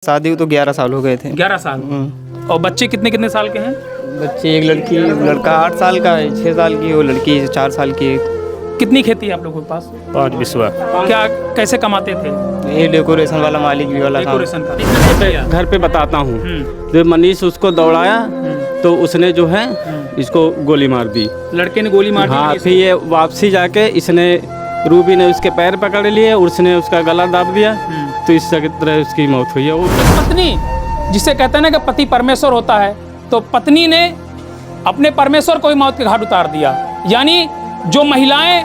शादी तो 11 साल हो गए थे। 11 साल। और बच्चे कितने कितने साल के हैं? बच्चे एक लड़का 8 साल का है, 6 साल की, वो लड़की 4 साल की है। कितनी खेती है आप लोगों के पास? 5 बिस्वा। क्या कैसे कमाते थे? ये डेकोरेशन वाला मालिक भी वाला काम। डेकोरेशन का। घर पे बताता हूँ, जब मनीष उसको दौड़ाया तो उसने जो है इसको गोली मार दी। लड़के ने गोली मार दी? हाँ, फिर ये वापसी जाके इसने रूबी ने उसके पैर पकड़ लिए, उसने उसका गला दाब दिया, तो इस तरह उसकी मौत हुई है। वो पत्नी, जिसे कहते हैं ना कि पति परमेश्वर होता है, तो पत्नी ने अपने परमेश्वर को ही मौत के घाट उतार दिया। यानी जो महिलाएं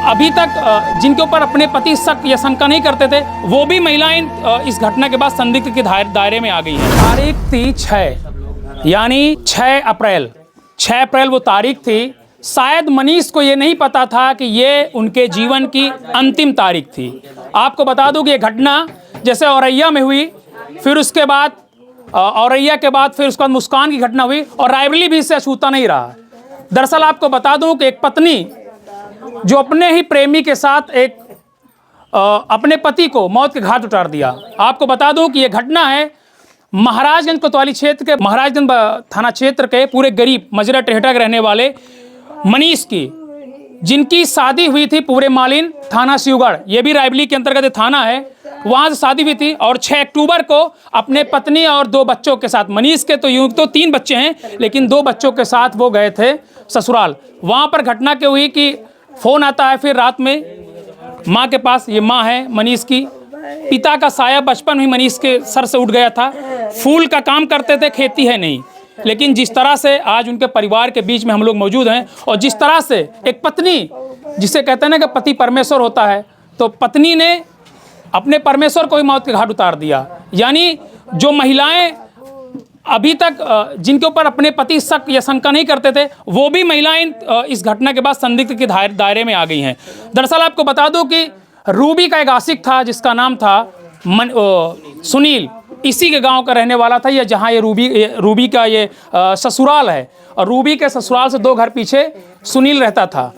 अभी तक जिनके ऊपर अपने पति शक या शंका नहीं करते थे, वो भी महिलाएं इस घटना के बाद संदिग्ध के दायरे में आ गई हैं। तारीख थी 6, यानी 6 अप्रैल। 6 अप्रैल वो तारीख थी। शायद मनीष को ये नहीं पता था कि ये उनके जीवन की अंतिम तारीख थी। आपको बता दूं कि ये घटना जैसे औरैया में हुई, फिर उसके बाद औरैया के बाद फिर उसके बाद मुस्कान की घटना हुई, और रायबरेली भी इससे अछूता नहीं रहा। दरअसल आपको बता दूं कि एक पत्नी जो अपने ही प्रेमी के साथ एक अपने पति को मौत के घाट उतार दिया। आपको बता दूं कि यह घटना है महाराजगंज कोतवाली क्षेत्र के, महाराजगंज थाना क्षेत्र के पूरे गरीब मजरा टेहटा के रहने वाले मनीष की, जिनकी शादी हुई थी पूरे मालिन थाना शिवगढ़, ये भी रायबरेली के अंतर्गत थाना है, वहाँ से शादी हुई थी। और 6 अक्टूबर को अपने पत्नी और 2 बच्चों के साथ, मनीष के तो यूं तो 3 बच्चे हैं, लेकिन 2 बच्चों के साथ वो गए थे ससुराल। वहाँ पर घटना क्या हुई कि फ़ोन आता है फिर रात में माँ के पास। ये माँ है मनीष की। पिता का साया बचपन ही मनीष के सर से उठ गया था। फूल का काम करते थे, खेती है नहीं, लेकिन जिस तरह से आज उनके परिवार के बीच में हम लोग मौजूद हैं, और जिस तरह से एक पत्नी, जिसे कहते हैं ना कि पति परमेश्वर होता है, तो पत्नी ने अपने परमेश्वर को ही मौत के घाट उतार दिया। यानी जो महिलाएं अभी तक जिनके ऊपर अपने पति शक या शंका नहीं करते थे, वो भी महिलाएं इस घटना के बाद संदिग्ध के दायरे में आ गई हैं। दरअसल आपको बता दूं कि रूबी का एक आशिक था जिसका नाम था सुनील, इसी के गांव का रहने वाला था, ये जहां ये रूबी का ये ससुराल है। और रूबी के ससुराल से 2 घर पीछे सुनील रहता था।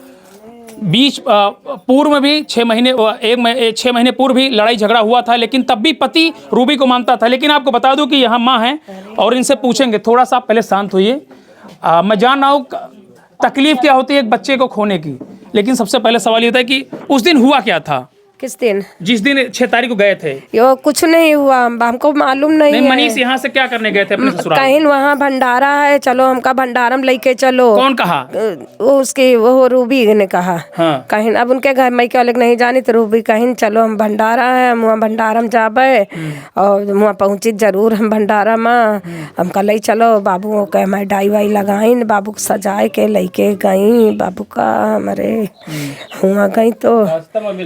बीच पूर्व में भी 6 महीने पूर्व भी लड़ाई झगड़ा हुआ था, लेकिन तब भी पति रूबी को मानता था। लेकिन आपको बता दूं कि यहाँ माँ है और इनसे पूछेंगे। थोड़ा सा पहले शांत होइए। मैं जान रहा हूँ तकलीफ क्या होती है एक बच्चे को खोने की, लेकिन सबसे पहले सवाल ये होता है कि उस दिन हुआ क्या था? किस दिन? जिस दिन 6 तारीख को गए थे। यो कुछ नहीं हुआ, हमको मालूम नहीं है। मनीष यहाँ से क्या करने गए थे अपने ससुराल? कहीं वहाँ भंडारा है, चलो हमका भंडारम लेके चलो। कौन कहा? वो रूबी ने कहा। हाँ। कहीं अब उनके घर में क्या नहीं जानी, तो रूबी कहीं चलो हम भंडारा है, हम वहाँ भंडारम जाबे और वहाँ पहुँची जरूर हम भंडारा में, हमका ले चलो। बाबू के मैं डाई वाई लगाई, बाबू को सजाए के लेके गई। बाबू का हमारे हुआ गई तो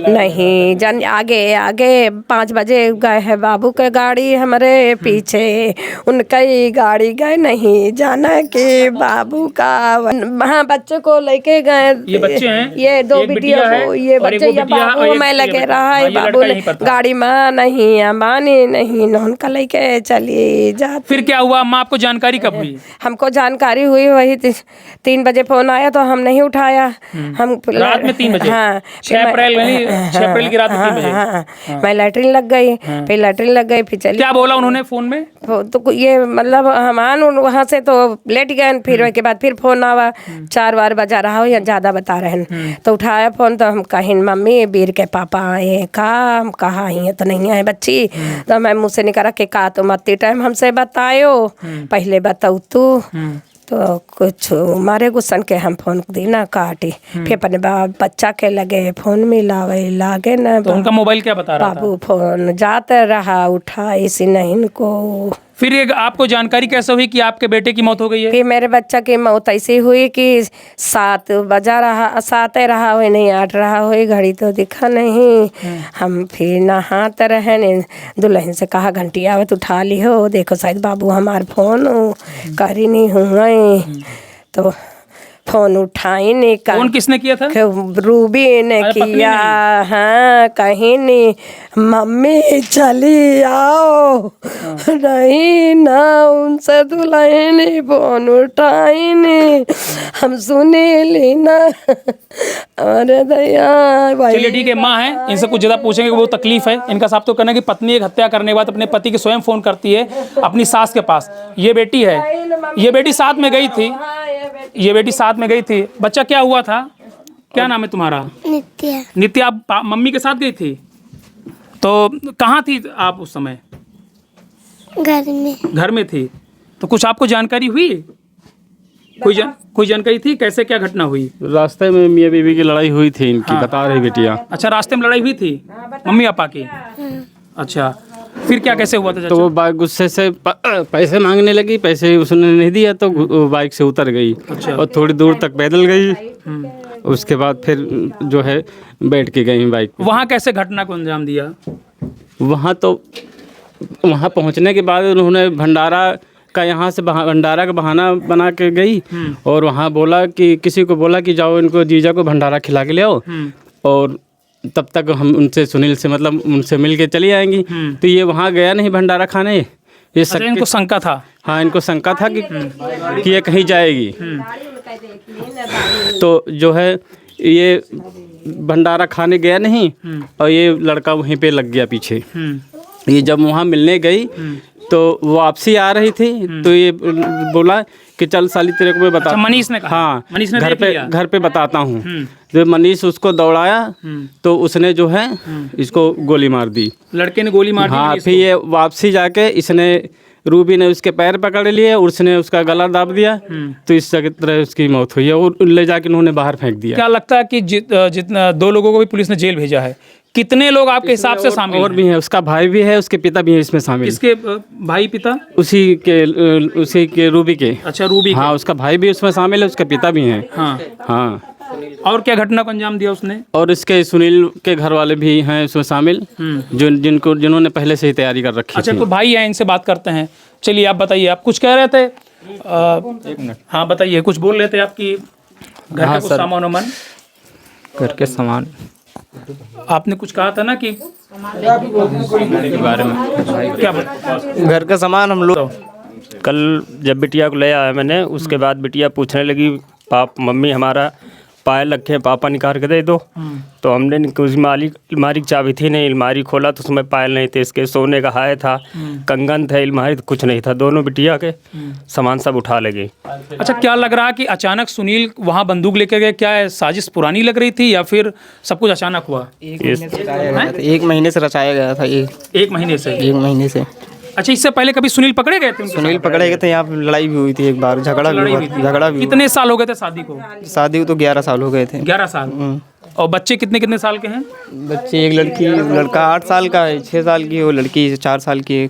नहीं जन आगे 5 बजे गए है बाबू के गाड़ी, हमारे पीछे उनकी गाड़ी गए। नहीं जाना कि बाबू का वहाँ बच्चे को लेके गए। ये बच्चे हैं, ये 2 बिटिया को, ये बच्चे ये बाबू में लगे रहा है। बाबू गाड़ी में नहीं अम्बानी नहीं उनका लेके चली जा। फिर क्या हुआ? माँ आपको जानकारी कब हुई? हमको जानकारी हुई वही 3 बजे फोन आया तो हम नहीं उठाया। हम रात में 3 बजे? हाँ, 6 अप्रैल की रात में 3 बजे। हाँ, मैं लैट्रिन लग गई। फिर लैट्रिन लग गई, फिर चली। क्या बोला उन्होंने फोन में? तो ये मतलब हमान वहाँ से तो लेट गए। फिर उसके बाद फिर फोन आवा, 4 बार बजा रहा हो या ज्यादा बता रहे हैं, तो उठाया फोन। तो हम कहीं मम्मी बीर के पापा आए का, हम कहा ही तो नहीं आए बच्ची। तो मैं मुँह से निकाला के का तुम अति टाइम हमसे बतायो, पहले बताऊ तू। तो कुछ मारे गुस्सन के हम फोन दी ना काटी। फिर अपने बच्चा के लगे फोन मिलावे लागे ना। तो उनका मोबाइल क्या बता रहा था? बाबू फोन जाते रहा, उठा इसी नहीं इनको। फिर ये आपको जानकारी कैसे हुई कि आपके बेटे की मौत हो गई है? फिर मेरे बच्चा की मौत ऐसी हुई कि 7 बजा रहा, 7 रहा हुई नहीं 8 रहा हुई, घड़ी तो दिखा नहीं। हम फिर नहाते रहे, दुल्हन से कहा घंटी आवत उठा ली हो, देखो शायद बाबू हमार फोन करी नहीं हुआ। तो फोन उठाई नहीं फोन किसने किया था? रूबी ने अरे पत्नी किया। हाँ, कहीं नहीं मम्मी चली आओ, नहीं ना उनसे दुल्हन नहीं फोन उठाई नहीं, हम सुनी ली ना। अरे दया भाई। चलिए ठीक है, माँ है, इनसे कुछ ज़्यादा पूछेंगे वो तकलीफ है। इनका साफ तो कहना है कि पत्नी एक हत्या करने के बाद अपने पति के स्वयं फ़ोन करती है अपनी सास के पास। ये बेटी है, ये बेटी साथ में गई थी, ये बेटी साथ में गई थी। बच्चा क्या हुआ था? क्या नाम है तुम्हारा? नित्या। नित्या, आप मम्मी के साथ गई थी? तो कहाँ थी आप उस समय? घर में थी। तो कुछ आपको जानकारी हुई? कोई जानकारी थी कैसे क्या घटना हुई? रास्ते में मियाँ बीवी की लड़ाई हुई थी इनकी, बता रही बेटियाँ। अच्छा, रास्ते में लड़ाई हुई थी मम्मी पापा की? अच्छा, फिर क्या कैसे हुआ था? तो वो बाइक गुस्से से पैसे मांगने लगी, पैसे उसने नहीं दिया तो वो बाइक से उतर गई। अच्छा। और थोड़ी दूर तक पैदल गई, उसके बाद फिर जो है बैठ के गई बाइक पे। वहाँ कैसे घटना को अंजाम दिया? वहाँ पहुँचने के बाद उन्होंने भंडारा का यहाँ से भंडारा का बहाना बना के गई और वहाँ बोला कि किसी को बोला कि जाओ इनको जीजा को भंडारा खिला के ले आओ और तब तक हम उनसे सुनील से मतलब उनसे मिल के चली आएंगी। तो ये वहाँ गया नहीं भंडारा खाने। ये अच्छा, इनको शंका था? हाँ, इनको शंका था कि ये कहीं जाएगी। तो जो है ये भंडारा खाने गया नहीं और ये लड़का वहीं पे लग गया पीछे। ये जब वहाँ मिलने गई तो वो वापसी आ रही थी तो ये बोला कि चल साली तेरे को मैं बता। अच्छा, मनीष ने कहा? हाँ, मनीष ने घर पे बताता हूँ। जब मनीष उसको दौड़ाया तो उसने जो है इसको गोली मार दी। लड़के ने गोली मार दी? हाँ, फिर ये वापसी जाके इसने रूबी ने उसके पैर पकड़ लिए, उसने उसका गला दाब दिया तो इस तरह उसकी मौत हुई है और ले जाके उन्होंने बाहर फेंक दिया। क्या लगता है कि जितना 2 लोगों को भी पुलिस ने जेल भेजा है, कितने लोग आपके हिसाब से शामिल? और भी हैं, उसका भाई भी है, उसके पिता भी है इसमें शामिल। इसके भाई पिता? उसी के रूबी के। अच्छा, रूबी। हाँ, उसका भाई भी उसमें शामिल है, उसके पिता भी हैं। हाँ हाँ। और क्या घटना को अंजाम दिया उसने? और इसके सुनील के घर वाले भी हैं उसमें शामिल, जिन्होंने पहले से ही तैयारी कर रखी। अच्छा, तो भाई है, इनसे बात करते हैं। चलिए, आप बताइए, आप कुछ कह रहे थे? 1 मिनट। हाँ बताइए, कुछ बोल रहे थे आपकी घर का कुछ सामान वामान? घर के सामान आपने कुछ कहा था ना कि के बारे में। क्या घर का सामान हम लोग कल जब बिटिया को ले आया मैंने, उसके बाद बिटिया पूछने लगी मम्मी हमारा पायल रखे पापा निकाल के दे दो। तो हमने उस अलमारी की चाबी थी नहीं, अलमारी खोला तो उसमें पायल नहीं थे, इसके सोने का हाय था, कंगन थे, अलमारी तो कुछ नहीं था। दोनों बिटिया के सामान सब उठा ले गई। अच्छा, क्या लग रहा है कि अचानक सुनील वहाँ बंदूक लेकर गए? क्या है, साजिश पुरानी लग रही थी या फिर सब कुछ अचानक हुआ? 1 महीने से रचाया गया था ये। 1 महीने से? 1 महीने से। अच्छा, इससे पहले कभी सुनील पकड़े गए थे? सुनील पकड़े गए थे, यहाँ पे लड़ाई भी हुई थी एक बार, झगड़ा भी हुआ। कितने साल हो गए थे शादी को? शादी तो 11 साल हो गए थे। 11 साल। और बच्चे कितने साल के हैं? बच्चे एक लड़का 8 साल का है, 6 साल की है, वो लड़की 4 साल की है।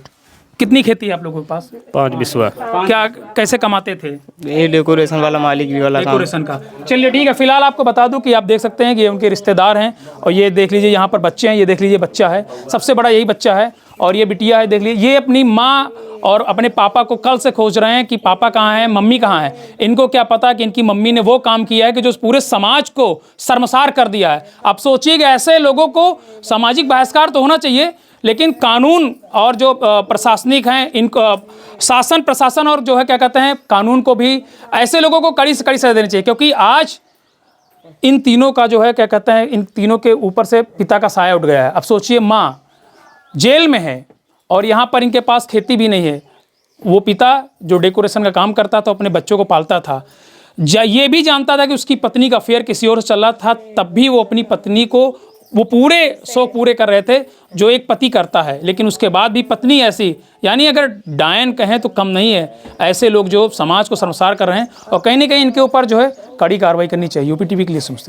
कितनी खेती है आप लोगों के पास? 5 बिस्वा। क्या कैसे कमाते थे? ये डेकोरेशन वाला मालिक वाला काम। डेकोरेशन का। चलिए ठीक है, फिलहाल आपको बता दूं कि आप देख सकते हैं कि ये उनके रिश्तेदार हैं और ये देख लीजिए यहाँ पर बच्चे हैं, ये देख लीजिए बच्चा है, सबसे बड़ा यही बच्चा है और ये बिटिया है। देख लीजिए, ये अपनी माँ और अपने पापा को कल से खोज रहे हैं कि पापा कहाँ हैं, मम्मी कहाँ है। इनको क्या पता कि इनकी मम्मी ने वो काम किया है कि जो पूरे समाज को शर्मसार कर दिया है। आप सोचिए कि ऐसे लोगों को सामाजिक बहिष्कार तो होना चाहिए, लेकिन कानून और जो प्रशासनिक हैं, इनको शासन प्रशासन और जो है क्या कहते हैं कानून को भी ऐसे लोगों को कड़ी से कड़ी सजा देनी चाहिए। क्योंकि आज इन तीनों का जो है क्या कहते हैं, इन तीनों के ऊपर से पिता का साया उठ गया है। अब सोचिए, माँ जेल में है और यहाँ पर इनके पास खेती भी नहीं है। वो पिता जो डेकोरेशन का काम करता था, अपने बच्चों को पालता था, ये भी जानता था कि उसकी पत्नी का अफेयर किसी और से चल रहा था, तब भी वो अपनी पत्नी को वो पूरे शौक पूरे कर रहे थे जो एक पति करता है। लेकिन उसके बाद भी पत्नी ऐसी, यानी अगर डायन कहें तो कम नहीं है। ऐसे लोग जो समाज को शर्मसार कर रहे हैं और कहीं ना कहीं इनके ऊपर जो है कड़ी कार्रवाई करनी चाहिए। यूपी टीवी के लिए समझते